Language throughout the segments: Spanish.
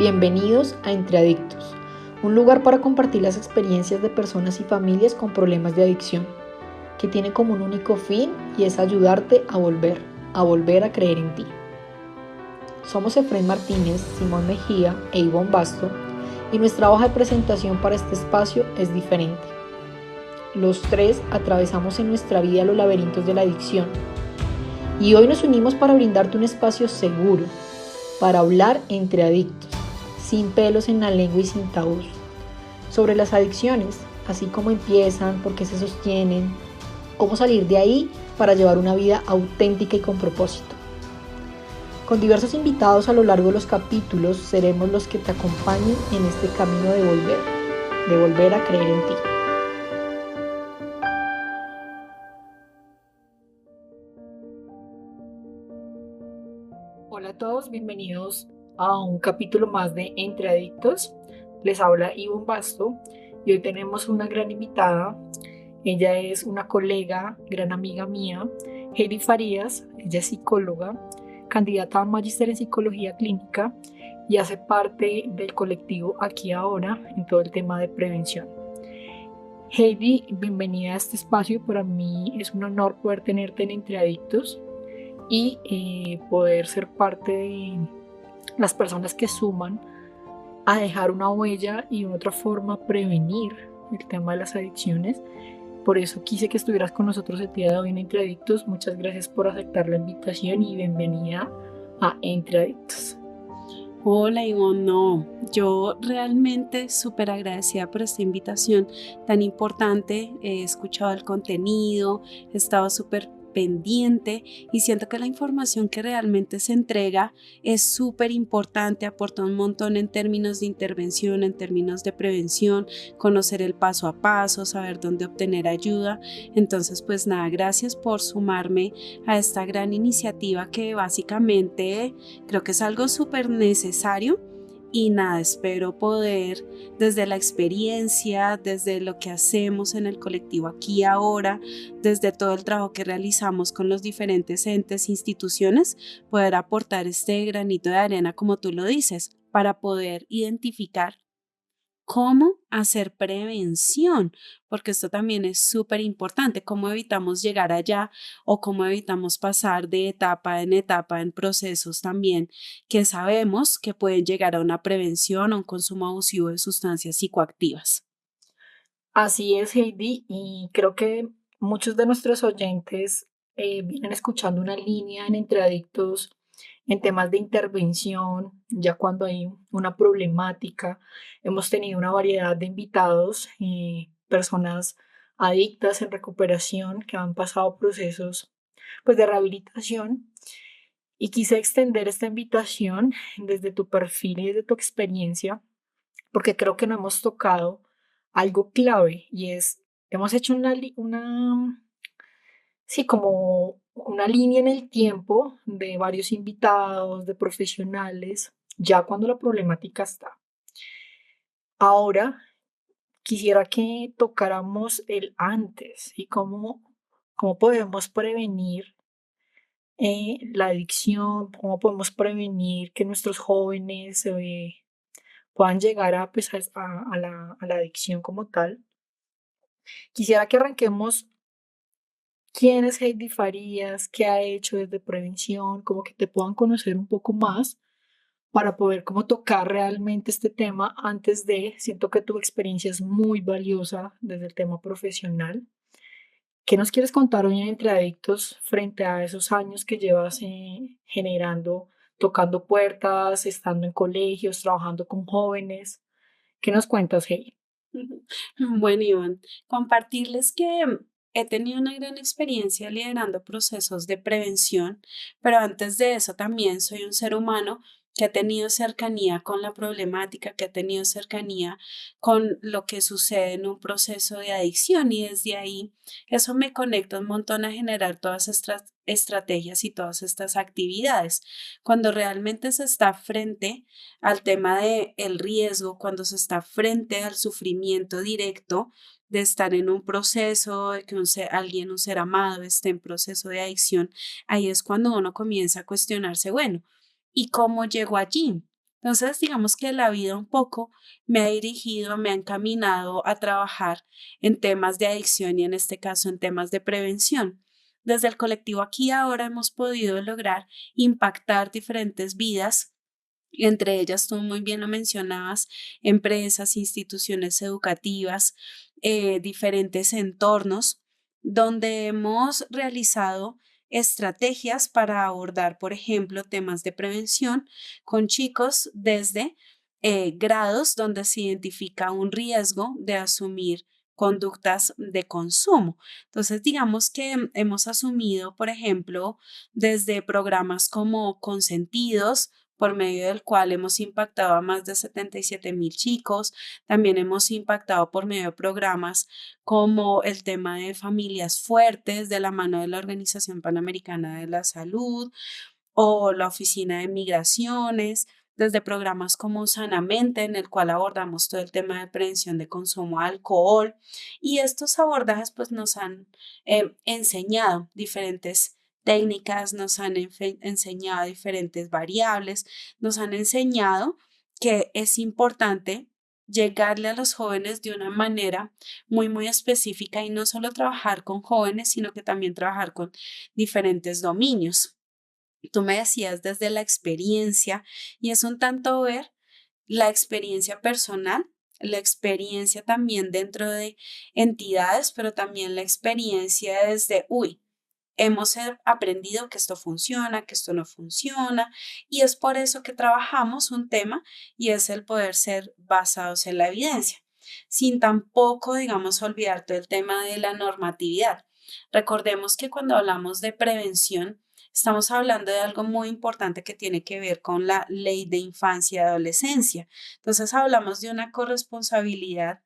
Bienvenidos a Entre Adictos, un lugar para compartir las experiencias de personas y familias con problemas de adicción, que tiene como un único fin y es ayudarte a volver a creer en ti. Somos Efraín Martínez, Simón Mejía e Ivonne Basto, y nuestra hoja de presentación para este espacio es diferente. Los tres atravesamos en nuestra vida los laberintos de la adicción, y hoy nos unimos para brindarte un espacio seguro, para hablar entre adictos, sin pelos en la lengua y sin tabús, sobre las adicciones, así como empiezan, por qué se sostienen, cómo salir de ahí para llevar una vida auténtica y con propósito. Con diversos invitados a lo largo de los capítulos, seremos los que te acompañen en este camino de volver a creer en ti. Hola a todos, bienvenidos a un capítulo más de Entre Adictos. Les habla Ivonne Basto y hoy tenemos una gran invitada. Ella es una colega, gran amiga mía, Heidi Farías. Ella es psicóloga, candidata a magíster en psicología clínica y hace parte del colectivo Aquí Ahora en todo el tema de prevención. Heidi, bienvenida a este espacio. Para mí es un honor poder tenerte en Entre Adictos y poder ser parte de las personas que suman a dejar una huella y de otra forma prevenir el tema de las adicciones. Por eso quise que estuvieras con nosotros el día de hoy en Entre Adictos. Muchas gracias por aceptar la invitación y bienvenida a Entre Adictos. Hola Ivonne, no, yo realmente súper agradecida por esta invitación tan importante. He escuchado el contenido, he estado súper pendiente y siento que la información que realmente se entrega es súper importante, aporta un montón en términos de intervención, en términos de prevención, conocer el paso a paso, saber dónde obtener ayuda. Entonces, pues nada, gracias por sumarme a esta gran iniciativa que básicamente creo que es algo súper necesario. Y nada, espero poder desde la experiencia, desde lo que hacemos en el colectivo Aquí Ahora, desde todo el trabajo que realizamos con los diferentes entes, instituciones, poder aportar este granito de arena, como tú lo dices, para poder identificar cómo hacer prevención, porque esto también es súper importante, cómo evitamos llegar allá o cómo evitamos pasar de etapa en etapa en procesos también que sabemos que pueden llegar a una prevención o un consumo abusivo de sustancias psicoactivas. Así es, Heidi, y creo que muchos de nuestros oyentes vienen escuchando una línea en Entre Adictos en temas de intervención, ya cuando hay una problemática. Hemos tenido una variedad de invitados, personas adictas en recuperación que han pasado procesos pues, de rehabilitación. Y quise extender esta invitación desde tu perfil y desde tu experiencia, porque creo que no hemos tocado algo clave y es, hemos hecho sí, como una línea en el tiempo de varios invitados, de profesionales, ya cuando la problemática está. Ahora quisiera que tocáramos el antes y cómo podemos prevenir la adicción, cómo podemos prevenir que nuestros jóvenes puedan llegar a, pues, a la adicción como tal. Quisiera que arranquemos quién es Heidi Farías, qué ha hecho desde prevención, como que te puedan conocer un poco más para poder como tocar realmente este tema antes de, siento que tu experiencia es muy valiosa desde el tema profesional. ¿Qué nos quieres contar hoy en Entre Adictos frente a esos años que llevas generando, tocando puertas, estando en colegios, trabajando con jóvenes? ¿Qué nos cuentas, Heidi? Bueno, Iván, compartirles que he tenido una gran experiencia liderando procesos de prevención, pero antes de eso también soy un ser humano que ha tenido cercanía con la problemática, que ha tenido cercanía con lo que sucede en un proceso de adicción y desde ahí eso me conecta un montón a generar todas estas estrategias y todas estas actividades. Cuando realmente se está frente al tema de el riesgo, cuando se está frente al sufrimiento directo de estar en un proceso, de que alguien, un ser amado, esté en proceso de adicción, ahí es cuando uno comienza a cuestionarse, bueno, ¿y cómo llegó allí? Entonces, digamos que la vida un poco me ha dirigido, me ha encaminado a trabajar en temas de adicción y en este caso en temas de prevención. Desde el colectivo Aquí y Ahora hemos podido lograr impactar diferentes vidas, entre ellas, tú muy bien lo mencionabas, empresas, instituciones educativas, diferentes entornos, donde hemos realizado estrategias para abordar, por ejemplo, temas de prevención con chicos desde grados donde se identifica un riesgo de asumir conductas de consumo. Entonces, digamos que hemos asumido, por ejemplo, desde programas como Consentidos, por medio del cual hemos impactado a más de 77,000 chicos. También hemos impactado por medio de programas como el tema de familias fuertes de la mano de la Organización Panamericana de la Salud o la Oficina de Migraciones, desde programas como Sanamente, en el cual abordamos todo el tema de prevención de consumo de alcohol. Y estos abordajes pues nos han enseñado diferentes técnicas, nos han enseñado diferentes variables, nos han enseñado que es importante llegarle a los jóvenes de una manera muy específica y no solo trabajar con jóvenes, sino que también trabajar con diferentes dominios. Tú me decías desde la experiencia y es un tanto ver la experiencia personal, la experiencia también dentro de entidades, pero también la experiencia desde, hemos aprendido que esto funciona, que esto no funciona, y es por eso que trabajamos un tema y es el poder ser basados en la evidencia, sin tampoco, digamos, olvidar todo el tema de la normatividad. Recordemos que cuando hablamos de prevención, estamos hablando de algo muy importante que tiene que ver con la ley de infancia y adolescencia. Entonces hablamos de una corresponsabilidad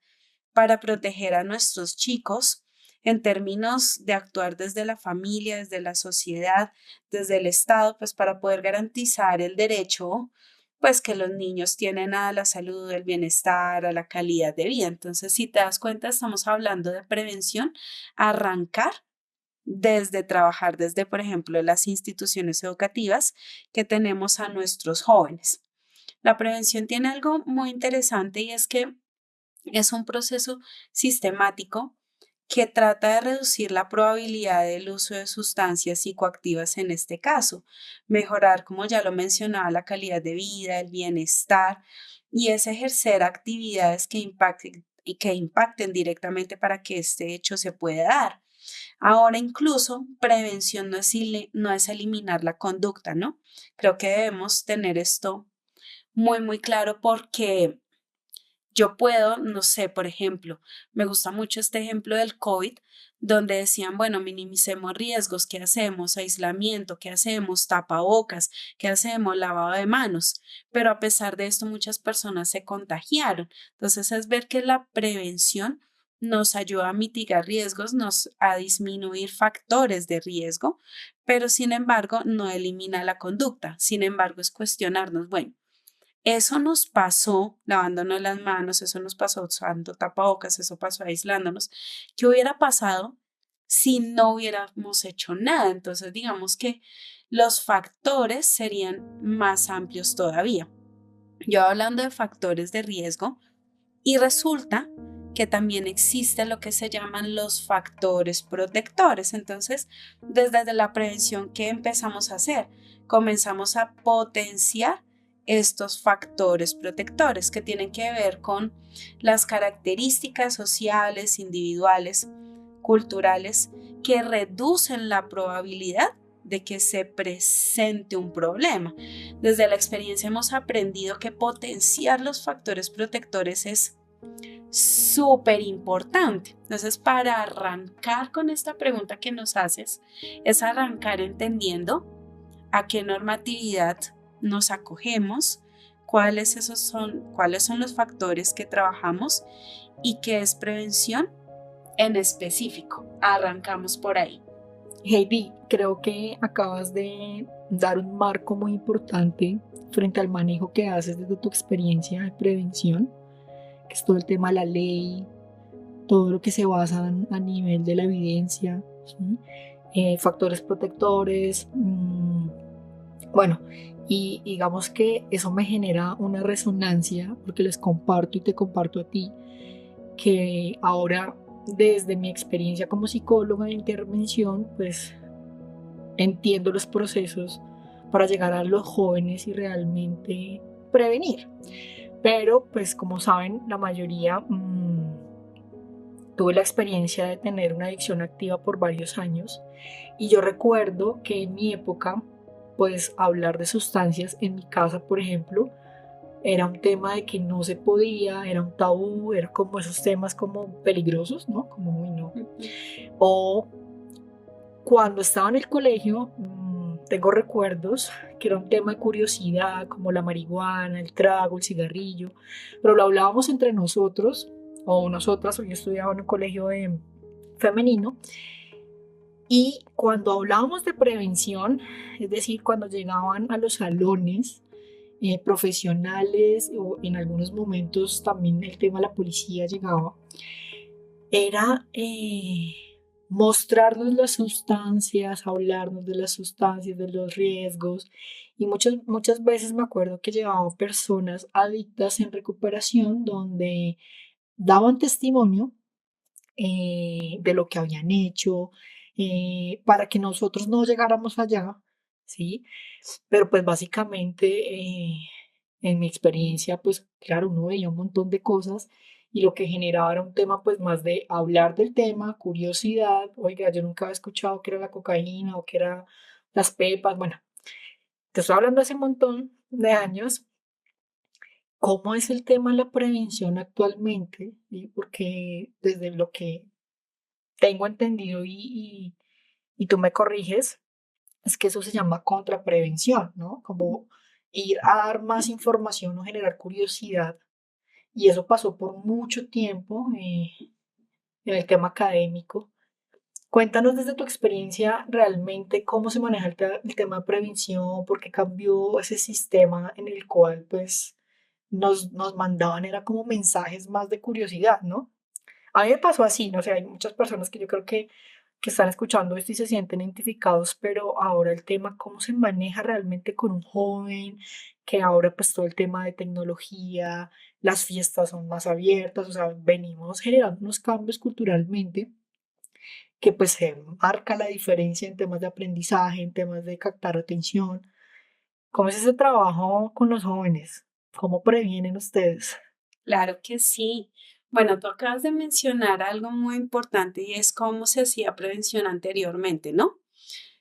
para proteger a nuestros chicos en términos de actuar desde la familia, desde la sociedad, desde el Estado, pues para poder garantizar el derecho, pues que los niños tienen a la salud, el bienestar, a la calidad de vida. Entonces, si te das cuenta, estamos hablando de prevención, arrancar desde trabajar desde, por ejemplo, las instituciones educativas que tenemos a nuestros jóvenes. La prevención tiene algo muy interesante y es que es un proceso sistemático que trata de reducir la probabilidad del uso de sustancias psicoactivas en este caso, mejorar, como ya lo mencionaba, la calidad de vida, el bienestar y es ejercer actividades que impacten directamente para que este hecho se pueda dar. Ahora incluso prevención no es eliminar la conducta, ¿no? Creo que debemos tener esto muy claro porque yo puedo, no sé, por ejemplo, me gusta mucho este ejemplo del COVID, donde decían, bueno, minimicemos riesgos, ¿qué hacemos? Aislamiento, ¿qué hacemos? Tapabocas, ¿qué hacemos? Lavado de manos. Pero a pesar de esto, muchas personas se contagiaron. Entonces, es ver que la prevención nos ayuda a mitigar riesgos, a disminuir factores de riesgo, pero sin embargo, no elimina la conducta. Sin embargo, es cuestionarnos, bueno, eso nos pasó lavándonos las manos, eso nos pasó usando tapabocas, eso pasó aislándonos. ¿Qué hubiera pasado si no hubiéramos hecho nada? Entonces, digamos que los factores serían más amplios todavía. Yo hablando de factores de riesgo y resulta que también existe lo que se llaman los factores protectores. Entonces, desde la prevención, ¿qué empezamos a hacer? Comenzamos a potenciar estos factores protectores que tienen que ver con las características sociales, individuales, culturales, que reducen la probabilidad de que se presente un problema. Desde la experiencia hemos aprendido que potenciar los factores protectores es súper importante. Entonces, para arrancar con esta pregunta que nos haces, es arrancar entendiendo a qué normatividad nos acogemos, cuáles son los factores que trabajamos y qué es prevención en específico. Arrancamos por ahí. Heidi, creo que acabas de dar un marco muy importante frente al manejo que haces desde tu experiencia de prevención, que es todo el tema de la ley, todo lo que se basa a nivel de la evidencia, ¿sí? Factores protectores, bueno, Y digamos que eso me genera una resonancia porque les comparto y te comparto a ti que ahora desde mi experiencia como psicóloga de intervención, pues entiendo los procesos para llegar a los jóvenes y realmente prevenir. Pero pues como saben, la mayoría tuve la experiencia de tener una adicción activa por varios años y yo recuerdo que en mi época, pues hablar de sustancias en mi casa, por ejemplo, era un tema de que no se podía, era un tabú, era como esos temas como peligrosos, ¿no? Como muy no. Ujú. O cuando estaba en el colegio, tengo recuerdos que era un tema de curiosidad, como la marihuana, el trago, el cigarrillo, pero lo hablábamos entre nosotros o nosotras, o yo estudiaba en un colegio femenino, y cuando hablábamos de prevención, es decir, cuando llegaban a los salones profesionales o en algunos momentos también el tema de la policía llegaba, era mostrarnos las sustancias, hablarnos de las sustancias, de los riesgos. Y muchas veces me acuerdo que llevaban personas adictas en recuperación donde daban testimonio de lo que habían hecho, para que nosotros no llegáramos allá, ¿sí? Pero pues básicamente, en mi experiencia, pues claro, uno veía un montón de cosas y lo que generaba era un tema pues más de hablar del tema, curiosidad, oiga, yo nunca había escuchado que era la cocaína o que era las pepas, bueno, te estoy hablando hace un montón de años. ¿Cómo es el tema de la prevención actualmente? ¿Sí? Porque desde lo que tengo entendido y tú me corriges, es que eso se llama contraprevención, ¿no? Como ir a dar más información o generar curiosidad. Y eso pasó por mucho tiempo en el tema académico. Cuéntanos desde tu experiencia realmente cómo se maneja el tema de prevención, por qué cambió ese sistema en el cual pues nos mandaban, era como mensajes más de curiosidad, ¿no? A mí me pasó así, no sé, hay muchas personas que yo creo que están escuchando esto y se sienten identificados, pero ahora el tema, cómo se maneja realmente con un joven, que ahora pues todo el tema de tecnología, las fiestas son más abiertas, o sea, venimos generando unos cambios culturalmente que pues se marca la diferencia en temas de aprendizaje, en temas de captar atención. ¿Cómo es ese trabajo con los jóvenes? ¿Cómo previenen ustedes? Claro que sí. Bueno, tú acabas de mencionar algo muy importante y es cómo se hacía prevención anteriormente, ¿no?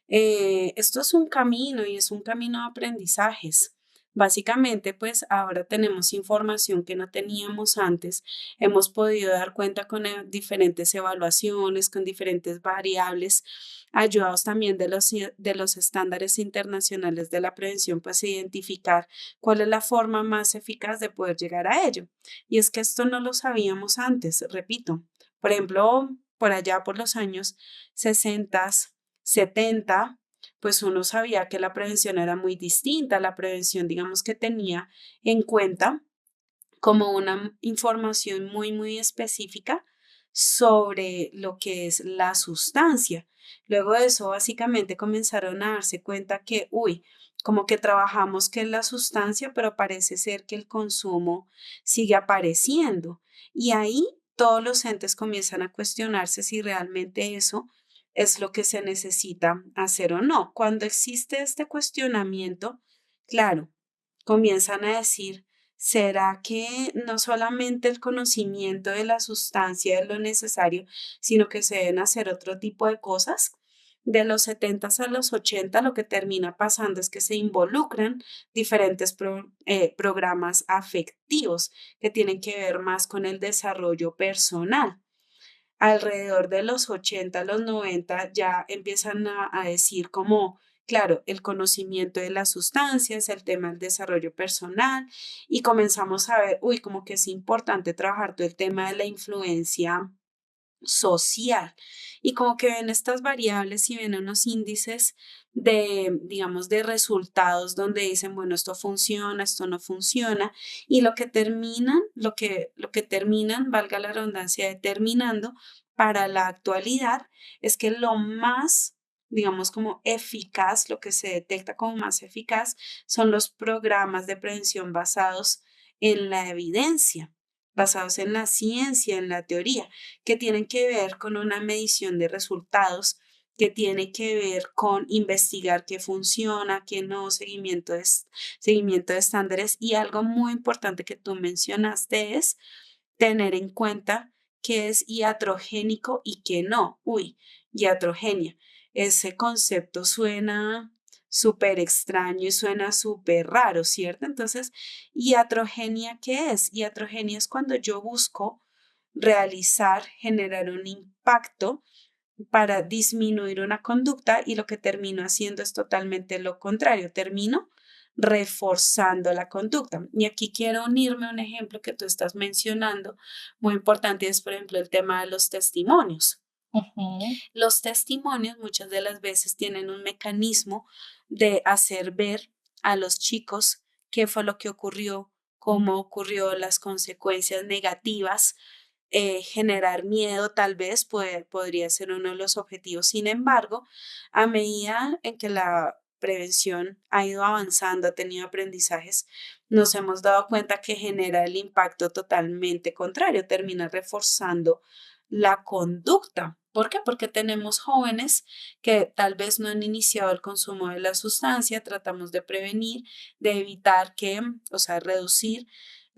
Esto es un camino y es un camino de aprendizajes. Básicamente, pues ahora tenemos información que no teníamos antes. Hemos podido dar cuenta con diferentes evaluaciones, con diferentes variables, ayudados también de los estándares internacionales de la prevención, pues identificar cuál es la forma más eficaz de poder llegar a ello. Y es que esto no lo sabíamos antes, repito. Por ejemplo, por allá por los años 60, 70, pues uno sabía que la prevención era muy distinta. La prevención, digamos que tenía en cuenta como una información muy, muy específica sobre lo que es la sustancia. Luego de eso, básicamente comenzaron a darse cuenta que, uy, como que trabajamos que es la sustancia, pero parece ser que el consumo sigue apareciendo. Y ahí todos los entes comienzan a cuestionarse si realmente eso es lo que se necesita hacer o no. Cuando existe este cuestionamiento, claro, comienzan a decir, ¿será que no solamente el conocimiento de la sustancia es lo necesario, sino que se deben hacer otro tipo de cosas? De los 70 a los 80 lo que termina pasando es que se involucran diferentes programas afectivos que tienen que ver más con el desarrollo personal. Alrededor de los 80, los 90 ya empiezan a decir como, claro, el conocimiento de las sustancias, el tema del desarrollo personal y comenzamos a ver, uy, como que es importante trabajar todo el tema de la influencia social y como que ven estas variables y ven unos índices de, digamos, de resultados donde dicen, bueno, esto funciona, esto no funciona y lo que terminan, valga la redundancia, determinando para la actualidad es que lo más digamos, como eficaz, lo que se detecta como más eficaz, son los programas de prevención basados en la evidencia, basados en la ciencia, en la teoría, que tienen que ver con una medición de resultados, que tiene que ver con investigar qué funciona, qué no, seguimiento de estándares. Y algo muy importante que tú mencionaste es tener en cuenta qué es iatrogénico y qué no. Uy, iatrogenia. Ese concepto suena súper extraño y suena súper raro, ¿cierto? Entonces, iatrogenia, ¿qué es? Iatrogenia es cuando yo busco realizar, generar un impacto para disminuir una conducta y lo que termino haciendo es totalmente lo contrario, termino reforzando la conducta. Y aquí quiero unirme a un ejemplo que tú estás mencionando, muy importante, es por ejemplo el tema de los testimonios. Ujú. Los testimonios muchas de las veces tienen un mecanismo de hacer ver a los chicos qué fue lo que ocurrió, cómo ocurrió, las consecuencias negativas, generar miedo tal vez podría ser uno de los objetivos. Sin embargo, a medida en que la prevención ha ido avanzando, ha tenido aprendizajes, nos hemos dado cuenta que genera el impacto totalmente contrario, termina reforzando la conducta. ¿Por qué? Porque tenemos jóvenes que tal vez no han iniciado el consumo de la sustancia, tratamos de prevenir, de evitar que, o sea, reducir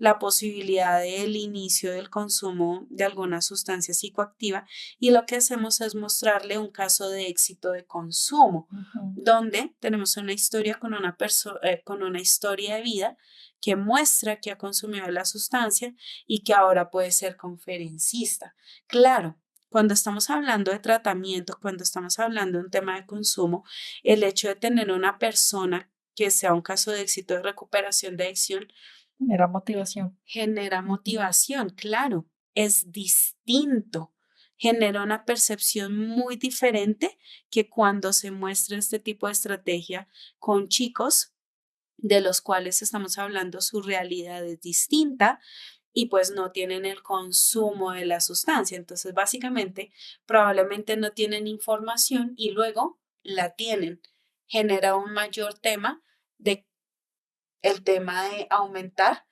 la posibilidad del inicio del consumo de alguna sustancia psicoactiva y lo que hacemos es mostrarle un caso de éxito de consumo, Ujú. donde tenemos una historia con una historia de vida que muestra que ha consumido la sustancia y que ahora puede ser conferencista. Claro, cuando estamos hablando de tratamiento, cuando estamos hablando de un tema de consumo, el hecho de tener una persona que sea un caso de éxito de recuperación de adicción Era motivación. genera Ujú. motivación, claro, es distinto, genera una percepción muy diferente que cuando se muestra este tipo de estrategia con chicos de los cuales estamos hablando, su realidad es distinta y pues no tienen el consumo de la sustancia. Entonces, básicamente, probablemente no tienen información y luego la tienen. Genera un mayor tema de el tema de aumentar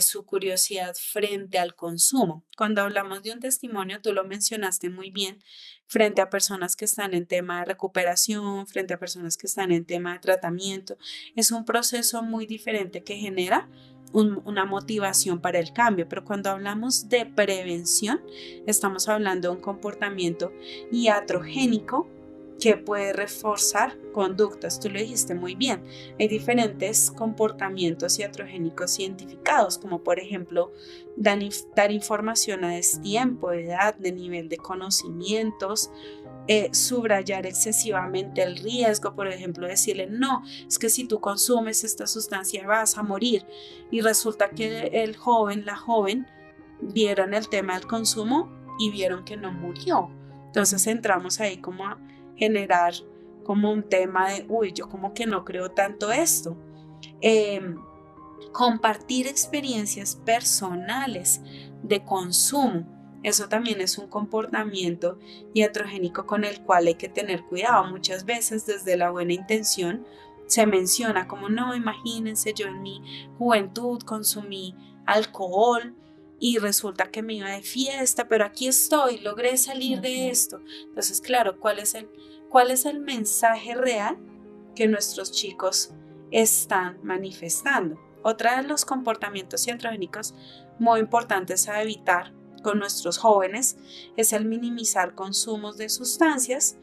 su curiosidad frente al consumo. Cuando hablamos de un testimonio, tú lo mencionaste muy bien, frente a personas que están en tema de recuperación, frente a personas que están en tema de tratamiento, es un proceso muy diferente que genera una motivación para el cambio, pero cuando hablamos de prevención, estamos hablando de un comportamiento iatrogénico que puede reforzar conductas. Tú lo dijiste muy bien. Hay diferentes comportamientos iatrogénicos identificados, como por ejemplo dar información a destiempo, de edad, de nivel de conocimientos, subrayar excesivamente el riesgo, por ejemplo, decirle, no, es que si tú consumes esta sustancia vas a morir. Y resulta que el joven, la joven, vieron el tema del consumo y vieron que no murió. Entonces entramos ahí como a generar como un tema de, uy, yo como que no creo tanto esto. Eh, Compartir experiencias personales de consumo. Eso también es un comportamiento iatrogénico con el cual hay que tener cuidado. Muchas veces desde la buena intención se menciona como no, imagínense, yo en mi juventud consumí alcohol y resulta que me iba de fiesta, pero aquí estoy, logré salir de Ujú. esto. Entonces, claro, cuál es el mensaje real que nuestros chicos están manifestando? Otra de los comportamientos iatrogénicos muy importantes a evitar con nuestros jóvenes es el minimizar consumos de sustancias,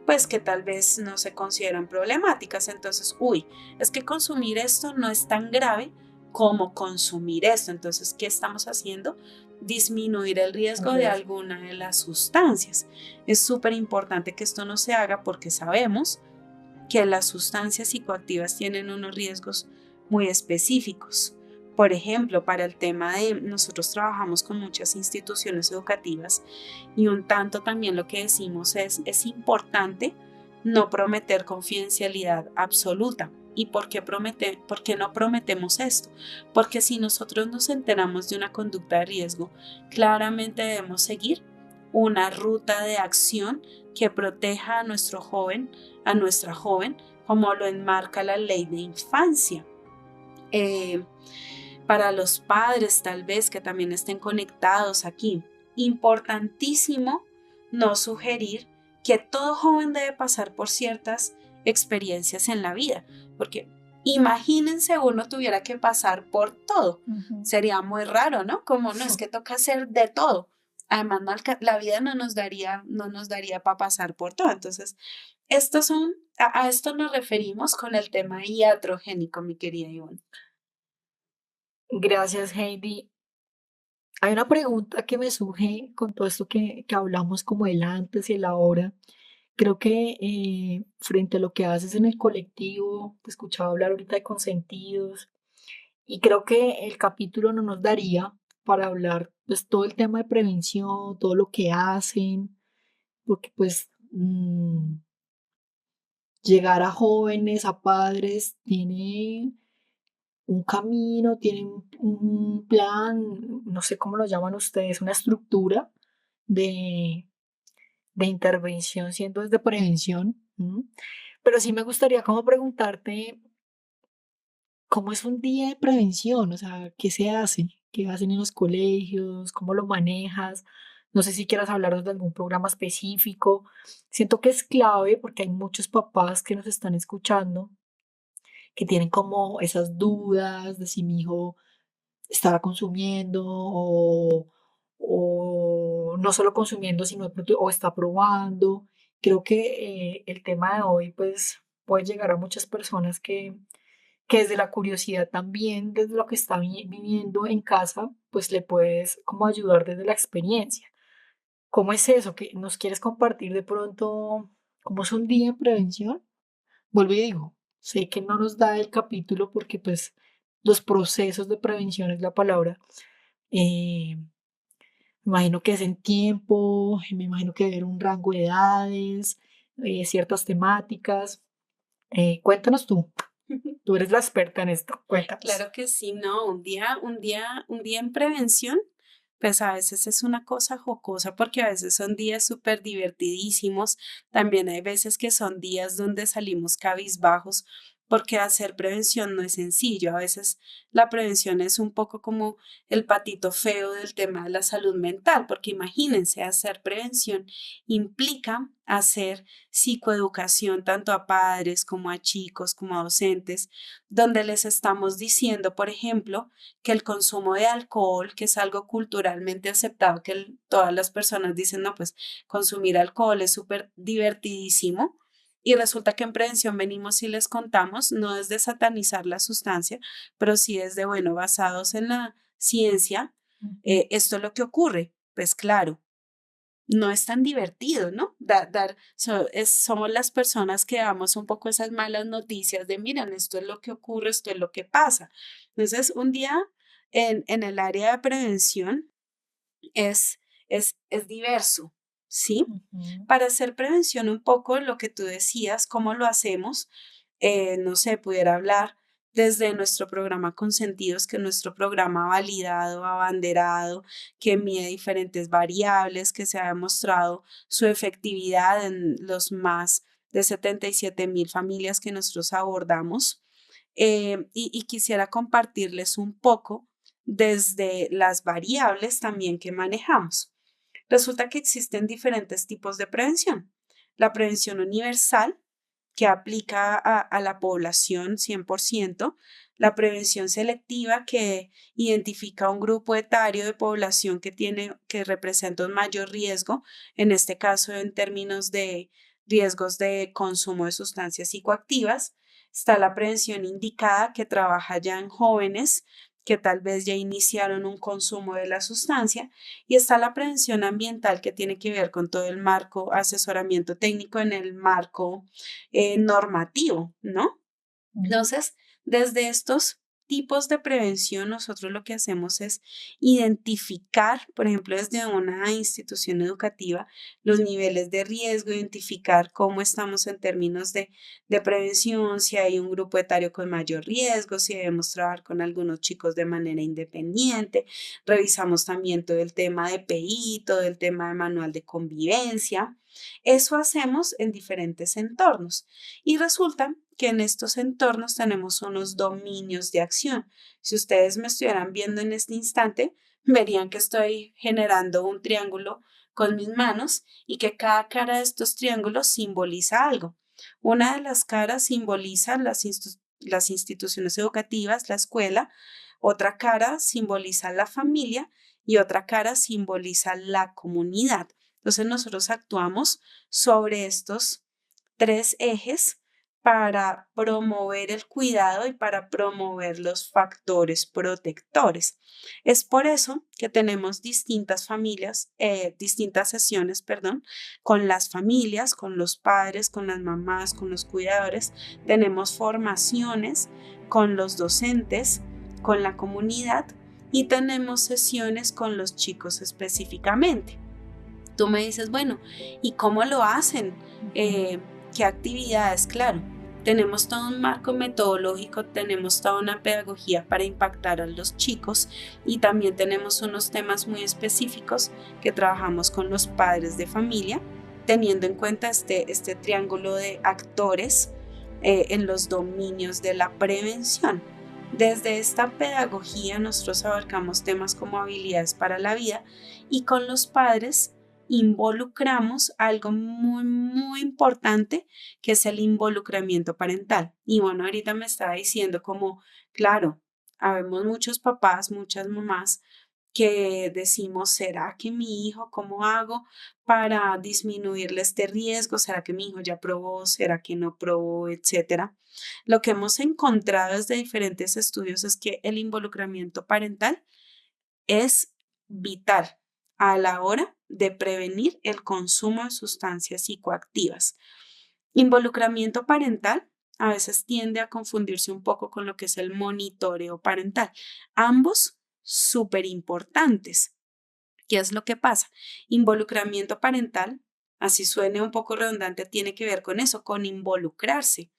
pues que tal vez no se consideran problemáticas. Entonces, uy, es que consumir esto no es tan grave como consumir esto. Entonces, ¿qué estamos haciendo? Disminuir el El riesgo de riesgo. alguna de las sustancias. Es súper importante que esto no se haga porque sabemos que las sustancias psicoactivas tienen unos riesgos muy específicos. Por ejemplo, para el tema de nosotros trabajamos con muchas instituciones educativas y un tanto también lo que decimos es importante no prometer confidencialidad absoluta. ¿Y por qué no prometemos esto? Porque si nosotros nos enteramos de una conducta de riesgo, claramente debemos seguir una ruta de acción que proteja a nuestro joven, a nuestra joven, como lo enmarca la ley de infancia. Para los padres tal vez que también estén conectados aquí, importantísimo no sugerir que todo joven debe pasar por ciertas experiencias en la vida, porque imagínense uno tuviera que pasar por todo, sería muy raro, ¿no? Como no es que toca hacer de todo. Además, la vida no nos daría para pasar por todo. Entonces, a esto nos referimos con el tema iatrogénico, mi querida Ivonne. Gracias, Heidi. Hay una pregunta que me surge con todo esto que hablamos como el antes y el ahora. Creo que frente a lo que haces en el colectivo, te escuchaba hablar ahorita de consentidos y creo que el capítulo no nos daría para hablar pues todo el tema de prevención, todo lo que hacen, porque pues llegar a jóvenes, a padres, tiene un camino, tiene un plan, no sé cómo lo llaman ustedes, una estructura de, de intervención, siendo desde prevención. Pero sí me gustaría como preguntarte, ¿cómo es un día de prevención? O sea, ¿qué se hace? ¿Qué hacen en los colegios? ¿Cómo lo manejas? No sé si quieras hablarnos de algún programa específico. Siento que es clave porque hay muchos papás que nos están escuchando que tienen como esas dudas de si mi hijo estaba consumiendo o no solo consumiendo, sino de pronto o está probando. Creo que el tema de hoy pues puede llegar a muchas personas que desde la curiosidad también, desde lo que está viviendo en casa, pues le puedes como ayudar desde la experiencia. ¿Cómo es eso? ¿Que nos quieres compartir de pronto cómo es un día en prevención? Vuelvo y digo, sé que no nos da el capítulo porque pues los procesos de prevención es la palabra. Me imagino que es en tiempo, me imagino que debe haber un rango de edades, ciertas temáticas. Cuéntanos tú, tú eres la experta en esto, cuéntanos. Claro que sí, no, un día en prevención, pues a veces es una cosa jocosa porque a veces son días súper divertidísimos, también hay veces que son días donde salimos cabizbajos porque hacer prevención no es sencillo, a veces la prevención es un poco como el patito feo del tema de la salud mental, porque imagínense, hacer prevención implica hacer psicoeducación tanto a padres como a chicos, como a docentes donde les estamos diciendo, por ejemplo, que el consumo de alcohol, que es algo culturalmente aceptado, que todas las personas dicen, no, pues consumir alcohol es súper divertidísimo. Y resulta que en prevención venimos y les contamos, no es de satanizar la sustancia, pero sí es de, bueno, basados en la ciencia, esto es lo que ocurre. Pues claro, no es tan divertido, ¿no? Somos las personas que damos un poco esas malas noticias de, miren, esto es lo que ocurre, esto es lo que pasa. Entonces, un día en el área de prevención es diverso, ¿sí? Para hacer prevención un poco, lo que tú decías, ¿cómo lo hacemos? No sé, pudiera hablar desde nuestro programa Consentidos, que es nuestro programa validado, abanderado, que mide diferentes variables, que se ha demostrado su efectividad en los más de 77,000 familias que nosotros abordamos. Y quisiera compartirles un poco desde las variables también que manejamos. Resulta que existen diferentes tipos de prevención. La prevención universal, que aplica a la población 100%, la prevención selectiva, que identifica un grupo etario de población que representa un mayor riesgo, en este caso en términos de riesgos de consumo de sustancias psicoactivas. Está la prevención indicada, que trabaja ya en jóvenes que tal vez ya iniciaron un consumo de la sustancia, y está la prevención ambiental, que tiene que ver con todo el marco, asesoramiento técnico en el marco normativo, ¿no? Entonces, desde estos tipos de prevención, nosotros lo que hacemos es identificar, por ejemplo, desde una institución educativa, los niveles de riesgo, identificar cómo estamos en términos de prevención, si hay un grupo etario con mayor riesgo, si debemos trabajar con algunos chicos de manera independiente. Revisamos también todo el tema de PI, todo el tema de manual de convivencia. Eso hacemos en diferentes entornos y resulta que en estos entornos tenemos unos dominios de acción. Si ustedes me estuvieran viendo en este instante, verían que estoy generando un triángulo con mis manos y que cada cara de estos triángulos simboliza algo. Una de las caras simboliza las instituciones educativas, la escuela, otra cara simboliza la familia y otra cara simboliza la comunidad. Entonces nosotros actuamos sobre estos tres ejes para promover el cuidado y para promover los factores protectores. Es por eso que tenemos distintas sesiones, perdón, con las familias, con los padres, con las mamás, con los cuidadores. Tenemos formaciones con los docentes, con la comunidad y tenemos sesiones con los chicos específicamente. Tú me dices, bueno, ¿y cómo lo hacen? ¿Qué actividades? Claro, tenemos todo un marco metodológico, tenemos toda una pedagogía para impactar a los chicos y también tenemos unos temas muy específicos que trabajamos con los padres de familia, teniendo en cuenta este triángulo de actores en los dominios de la prevención. Desde esta pedagogía nosotros abarcamos temas como habilidades para la vida y con los padres involucramos algo muy, muy importante que es el involucramiento parental. Y bueno, ahorita me estaba diciendo como, claro, habemos muchos papás, muchas mamás que decimos, ¿será que mi hijo, cómo hago para disminuirle este riesgo? ¿Será que mi hijo ya probó? ¿Será que no probó? Etcétera. Lo que hemos encontrado desde diferentes estudios es que el involucramiento parental es vital a la hora de prevenir el consumo de sustancias psicoactivas. Involucramiento parental a veces tiende a confundirse un poco con lo que es el monitoreo parental. Ambos súper importantes. ¿Qué es lo que pasa? Involucramiento parental, así suene un poco redundante, tiene que ver con eso, con involucrarse.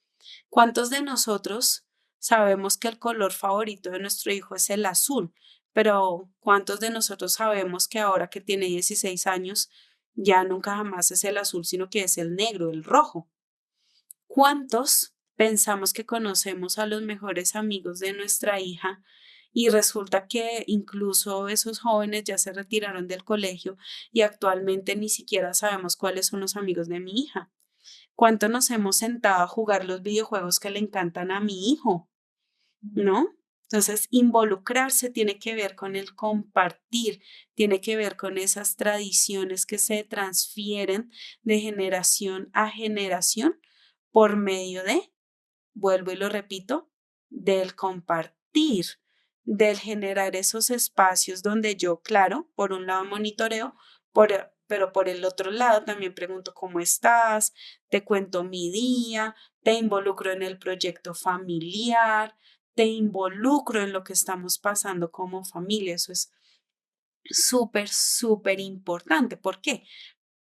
¿Cuántos de nosotros sabemos que el color favorito de nuestro hijo es el azul? Pero ¿cuántos de nosotros sabemos que ahora que tiene 16 años ya nunca jamás es el azul, sino que es el negro, el rojo? ¿Cuántos pensamos que conocemos a los mejores amigos de nuestra hija y resulta que incluso esos jóvenes ya se retiraron del colegio y actualmente ni siquiera sabemos cuáles son los amigos de mi hija? ¿Cuánto nos hemos sentado a jugar los videojuegos que le encantan a mi hijo? ¿No? Entonces, involucrarse tiene que ver con el compartir, tiene que ver con esas tradiciones que se transfieren de generación a generación por medio de, vuelvo y lo repito, del compartir, del generar esos espacios donde yo, claro, por un lado monitoreo, pero por el otro lado también pregunto cómo estás, te cuento mi día, te involucro en el proyecto familiar, te involucro en lo que estamos pasando como familia. Eso es súper, súper importante. ¿Por qué?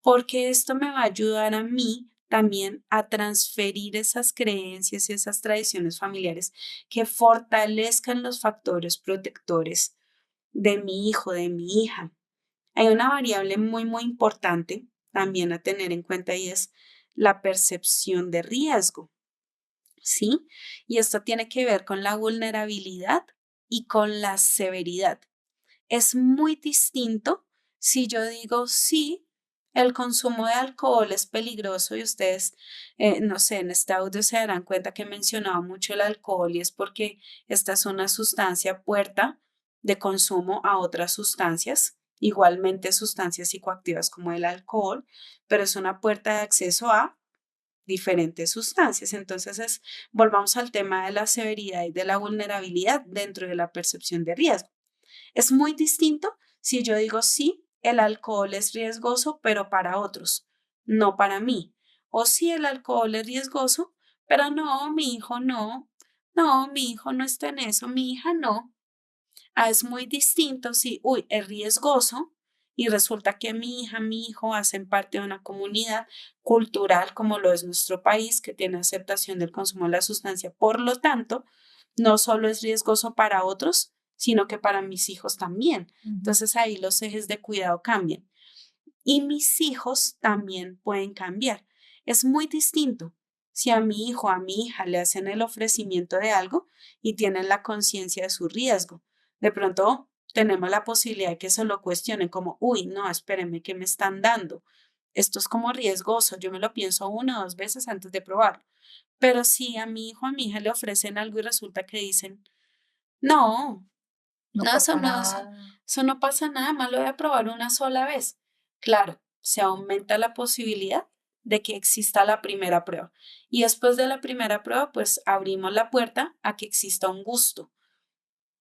Porque esto me va a ayudar a mí también a transferir esas creencias y esas tradiciones familiares que fortalezcan los factores protectores de mi hijo, de mi hija. Hay una variable muy, muy importante también a tener en cuenta y es la percepción de riesgo, ¿sí? Y esto tiene que ver con la vulnerabilidad y con la severidad. Es muy distinto si yo digo sí. El consumo de alcohol es peligroso y ustedes, no sé, en este audio se darán cuenta que he mencionado mucho el alcohol y es porque esta es una sustancia puerta de consumo a otras sustancias, igualmente sustancias psicoactivas como el alcohol, pero es una puerta de acceso a diferentes sustancias. Entonces, volvamos al tema de la severidad y de la vulnerabilidad dentro de la percepción de riesgo. Es muy distinto si yo digo sí, el alcohol es riesgoso, pero para otros, no para mí. O sí, el alcohol es riesgoso, pero no, mi hijo no, no, mi hijo no está en eso, mi hija no. Ah, es muy distinto si, uy, es riesgoso y resulta que mi hija, mi hijo hacen parte de una comunidad cultural como lo es nuestro país, que tiene aceptación del consumo de la sustancia. Por lo tanto, no solo es riesgoso para otros, sino que para mis hijos también. Ujú. Entonces ahí los ejes de cuidado cambian. Y mis hijos también pueden cambiar. Es muy distinto si a mi hijo o a mi hija le hacen el ofrecimiento de algo y tienen la conciencia de su riesgo. De pronto tenemos la posibilidad de que se lo cuestionen como, uy, no, espérenme, ¿qué me están dando? Esto es como riesgoso, yo me lo pienso una o dos veces antes de probarlo. Pero si a mi hijo o a mi hija le ofrecen algo y resulta que dicen, no, No no, pasa nada. eso no pasa nada, más lo voy a probar una sola vez. Claro, se aumenta la posibilidad de que exista la primera prueba. Y después de la primera prueba, pues abrimos la puerta a que exista un gusto.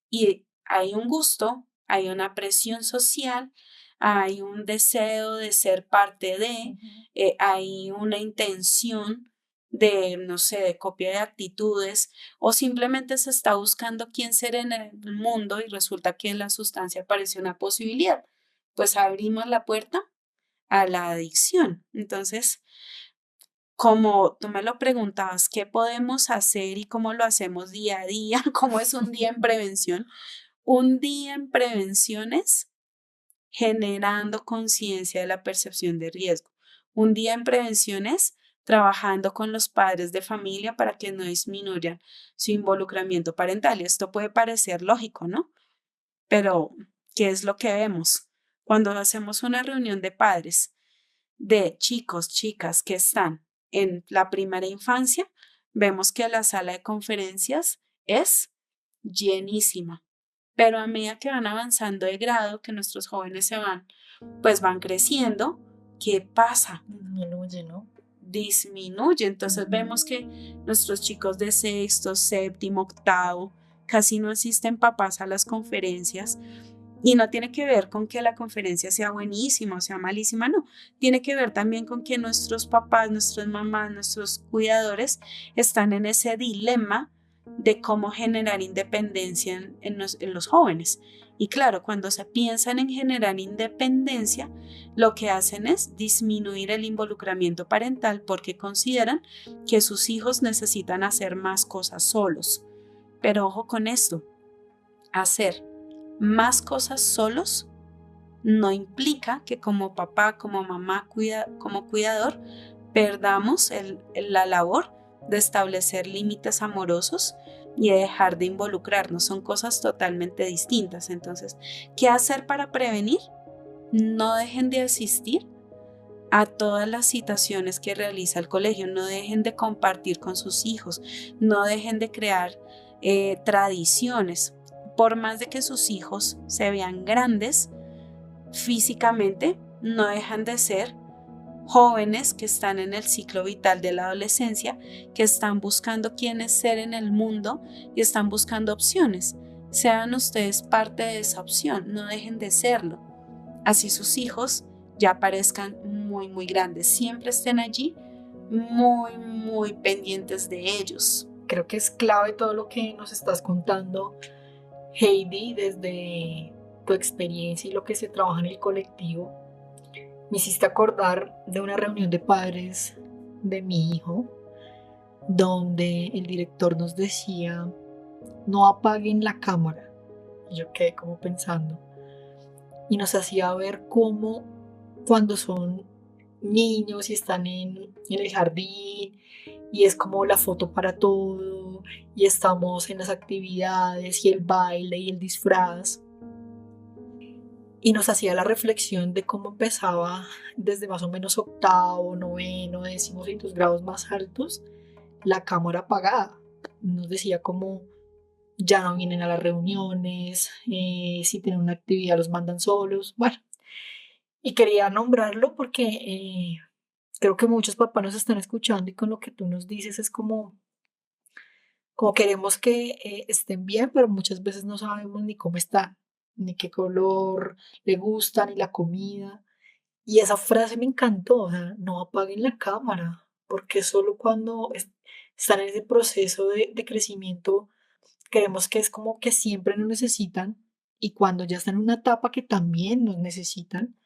Y hay un gusto, hay una presión social, hay un deseo de ser parte de, Ujú. hay una intención de, no sé, de copia de actitudes, o simplemente se está buscando quién ser en el mundo y resulta que en la sustancia aparece una posibilidad. Pues abrimos la puerta a la adicción. Entonces, como tú me lo preguntabas, ¿qué podemos hacer y cómo lo hacemos día a día? ¿Cómo es un día en prevención? Un día en prevenciones generando conciencia de la percepción de riesgo. Un día en prevenciones trabajando con los padres de familia para que no disminuyan su involucramiento parental. Y esto puede parecer lógico, ¿no? Pero, ¿qué es lo que vemos? Cuando hacemos una reunión de padres de chicos, chicas que están en la primera infancia, vemos que la sala de conferencias es llenísima. Pero a medida que van avanzando de grado, que nuestros jóvenes se van, pues van creciendo, ¿qué pasa? Disminuye, ¿no? Disminuye. Entonces Ujú. vemos que nuestros chicos de sexto, séptimo, octavo, casi no asisten papás a las conferencias y no tiene que ver con que la conferencia sea buenísima o sea malísima, no. Tiene que ver también con que nuestros papás, nuestras mamás, nuestros cuidadores están en ese dilema de cómo generar independencia en los jóvenes. Y claro, cuando se piensan en generar independencia, lo que hacen es disminuir el involucramiento parental porque consideran que sus hijos necesitan hacer más cosas solos. Pero ojo con esto, hacer más cosas solos no implica que como papá, como mamá, como cuidador, perdamos la labor de establecer límites amorosos y de dejar de involucrarnos. Son cosas totalmente distintas. Entonces, ¿qué hacer para prevenir? No dejen de asistir a todas las citaciones que realiza el colegio, no dejen de compartir con sus hijos, no dejen de crear tradiciones. Por más de que sus hijos se vean grandes físicamente, no dejan de ser jóvenes que están en el ciclo vital de la adolescencia, que están buscando quién es ser en el mundo y están buscando opciones. Sean ustedes parte de esa opción, no dejen de serlo. Así sus hijos ya parezcan muy, muy grandes. Siempre estén allí muy, muy pendientes de ellos. Creo que es clave todo lo que nos estás contando, Heidi, desde tu experiencia y lo que se trabaja en el colectivo. Me hiciste acordar de una reunión de padres de mi hijo, donde el director nos decía, no apaguen la cámara. Y yo quedé como pensando. Y nos hacía ver cómo cuando son niños y están en el jardín y es como la foto para todo y estamos en las actividades y el baile y el disfraz. Y nos hacía la reflexión de cómo empezaba desde más o menos octavo, noveno, décimos y tus grados más altos, la cámara apagada. Nos decía como ya no vienen a las reuniones, si tienen una actividad los mandan solos. Bueno, y quería nombrarlo porque creo que muchos papás nos están escuchando y con lo que tú nos dices es como queremos que estén bien, pero muchas veces no sabemos ni cómo están, ni qué color le gusta, ni la comida. Y esa frase me encantó, o sea, no apaguen la cámara, porque solo cuando están en ese proceso de crecimiento creemos que es como que siempre nos necesitan y cuando ya están en una etapa que también nos necesitan,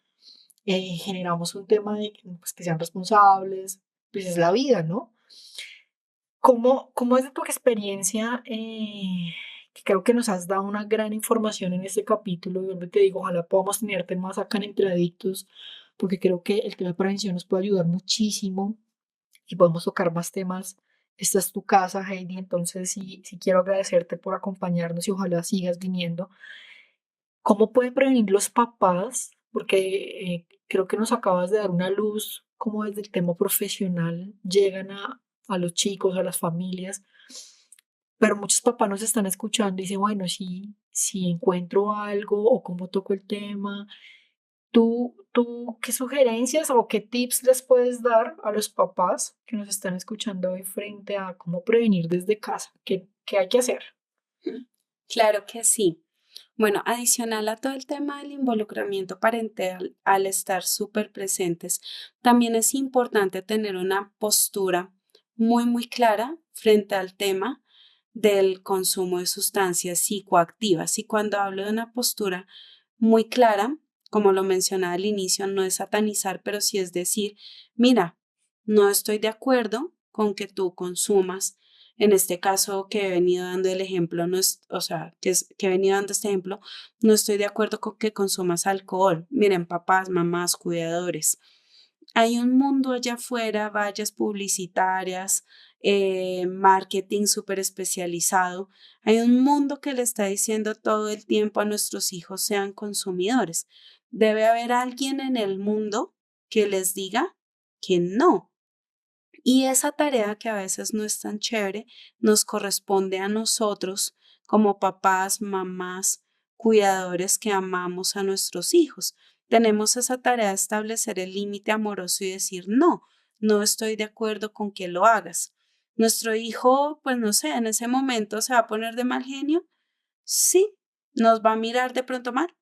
generamos un tema de que, pues, que sean responsables, pues es la vida, ¿no? ¿Cómo es de tu experiencia? Que creo que nos has dado una gran información en este capítulo, y donde te digo, ojalá podamos tener temas acá en Entre Adictos, porque creo que el tema de prevención nos puede ayudar muchísimo y podemos tocar más temas. Esta es tu casa, Heidi, entonces sí quiero agradecerte por acompañarnos y ojalá sigas viniendo. ¿Cómo pueden prevenir los papás? Porque creo que nos acabas de dar una luz, como desde el tema profesional llegan a los chicos, a las familias, pero muchos papás nos están escuchando y dicen, bueno, si encuentro algo o cómo toco el tema, ¿tú qué sugerencias o qué tips les puedes dar a los papás que nos están escuchando hoy frente a cómo prevenir desde casa? ¿Qué hay que hacer? Claro que sí. Bueno, adicional a todo el tema del involucramiento parental, al estar súper presentes, también es importante tener una postura muy clara frente al tema del consumo de sustancias psicoactivas. Y cuando hablo de una postura muy clara, como lo mencionaba al inicio, no es satanizar, pero sí es decir, mira, no estoy de acuerdo con que tú consumas. En este caso que he venido dando el ejemplo, no es, o sea, que he venido dando este ejemplo, no estoy de acuerdo con que consumas alcohol. Miren, papás, mamás, cuidadores. Hay un mundo allá afuera, vallas publicitarias, marketing súper especializado. Hay un mundo que le está diciendo todo el tiempo a nuestros hijos sean consumidores. Debe haber alguien en el mundo que les diga que no. Y esa tarea que a veces no es tan chévere nos corresponde a nosotros como papás, mamás, cuidadores que amamos a nuestros hijos. Tenemos esa tarea de establecer el límite amoroso y decir, no, no estoy de acuerdo con que lo hagas. Nuestro hijo, pues no sé, en ese momento se va a poner de mal genio. Sí, nos va a mirar de pronto mal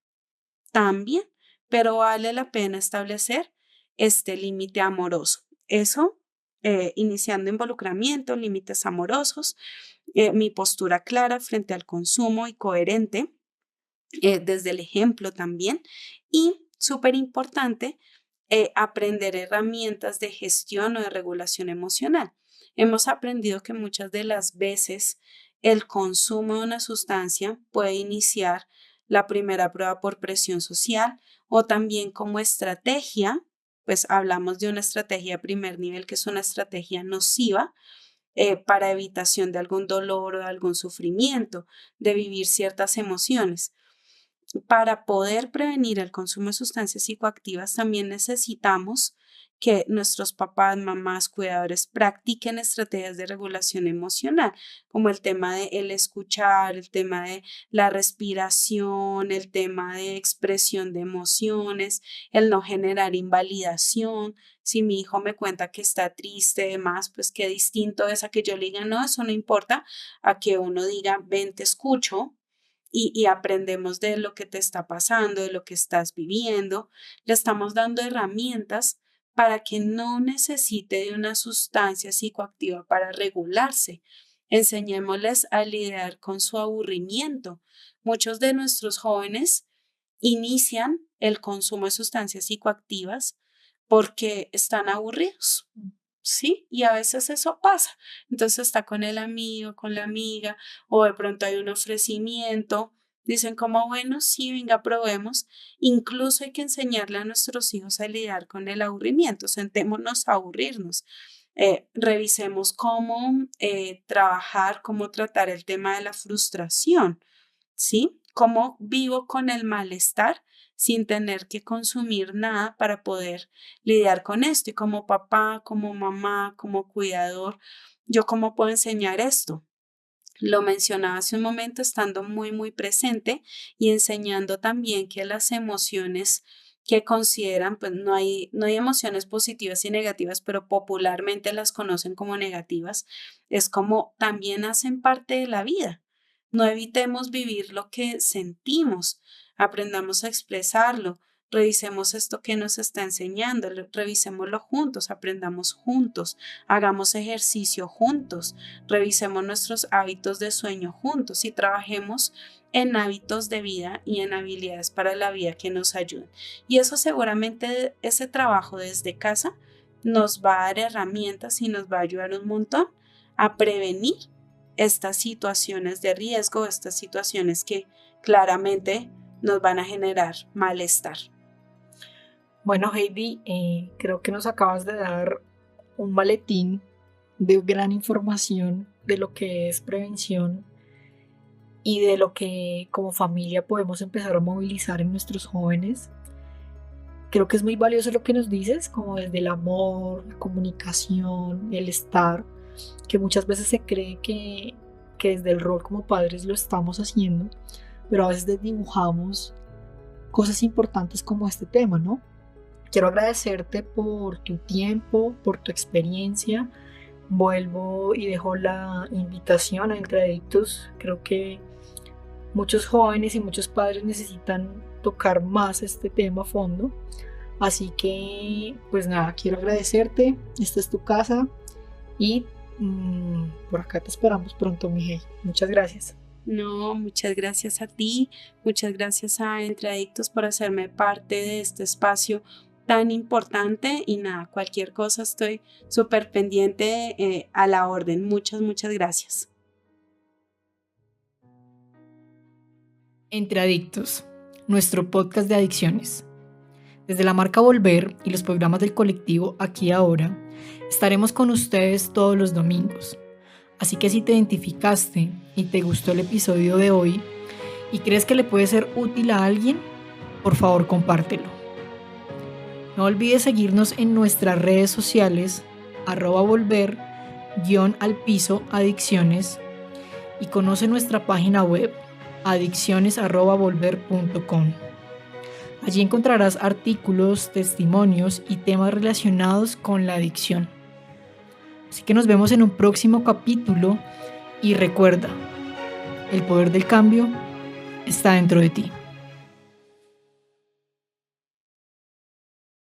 también, pero vale la pena establecer este límite amoroso. Eso, iniciando involucramiento, límites amorosos, mi postura clara frente al consumo y coherente, desde el ejemplo también. Y súper importante, aprender herramientas de gestión o de regulación emocional. Hemos aprendido que muchas de las veces el consumo de una sustancia puede iniciar la primera prueba por presión social o también como estrategia, pues hablamos de una estrategia de primer nivel que es una estrategia nociva para evitación de algún dolor o de algún sufrimiento, de vivir ciertas emociones. Para poder prevenir el consumo de sustancias psicoactivas, también necesitamos que nuestros papás, mamás, cuidadores practiquen estrategias de regulación emocional, como el tema de el escuchar, el tema de la respiración, el tema de expresión de emociones, el no generar invalidación. Si mi hijo me cuenta que está triste, demás, pues qué distinto es a que yo le diga, no, eso no importa, a que uno diga, ven, te escucho y aprendemos de lo que te está pasando, de lo que estás viviendo. Le estamos dando herramientas para que no necesite de una sustancia psicoactiva para regularse. Enseñémosles a lidiar con su aburrimiento. Muchos de nuestros jóvenes inician el consumo de sustancias psicoactivas porque están aburridos. Sí, y a veces eso pasa. Entonces está con el amigo, con la amiga, o de pronto hay un ofrecimiento. Dicen como, bueno, sí, venga, probemos. Incluso hay que enseñarle a nuestros hijos a lidiar con el aburrimiento. Sentémonos a aburrirnos. Revisemos cómo trabajar, cómo tratar el tema de la frustración, ¿sí? Cómo vivo con el malestar sin tener que consumir nada para poder lidiar con esto. Y como papá, como mamá, como cuidador, ¿yo cómo puedo enseñar esto? Lo mencionaba hace un momento, estando muy presente y enseñando también que las emociones que consideran, pues no hay emociones positivas y negativas, pero popularmente las conocen como negativas, es como también hacen parte de la vida. No evitemos vivir lo que sentimos, aprendamos a expresarlo. revisemos esto que nos está enseñando, revisémoslo juntos, aprendamos juntos, hagamos ejercicio juntos, revisemos nuestros hábitos de sueño juntos y trabajemos en hábitos de vida y en habilidades para la vida que nos ayuden. Y eso seguramente, ese trabajo desde casa nos va a dar herramientas y nos va a ayudar un montón a prevenir estas situaciones de riesgo, estas situaciones que claramente nos van a generar malestar. Bueno, Heidi, creo que nos acabas de dar un maletín de gran información de lo que es prevención y de lo que como familia podemos empezar a movilizar en nuestros jóvenes. Creo que es muy valioso lo que nos dices, como desde el amor, la comunicación, el estar, que muchas veces se cree que desde el rol como padres lo estamos haciendo, pero a veces desdibujamos cosas importantes como este tema, ¿no? Quiero agradecerte por tu tiempo, por tu experiencia. Vuelvo y dejo la invitación a Entre Adictos. Creo que muchos jóvenes y muchos padres necesitan tocar más este tema a fondo. Así que, pues nada, quiero agradecerte. Esta es tu casa y por acá te esperamos pronto, Miguel. Muchas gracias. No, muchas gracias a ti, muchas gracias a Entre Adictos por hacerme parte de este espacio tan importante y nada, cualquier cosa estoy súper pendiente a la orden. Muchas gracias. Entre Adictos, nuestro podcast de adicciones. Desde la marca Volver y los programas del colectivo Aquí Ahora, estaremos con ustedes todos los domingos. Así que si te identificaste y te gustó el episodio de hoy y crees que le puede ser útil a alguien, por favor compártelo. No olvides seguirnos en nuestras redes sociales @volver_adicciones y conoce nuestra página web adicciones@volver.com. Allí encontrarás artículos, testimonios y temas relacionados con la adicción. Así que nos vemos en un próximo capítulo y recuerda, el poder del cambio está dentro de ti.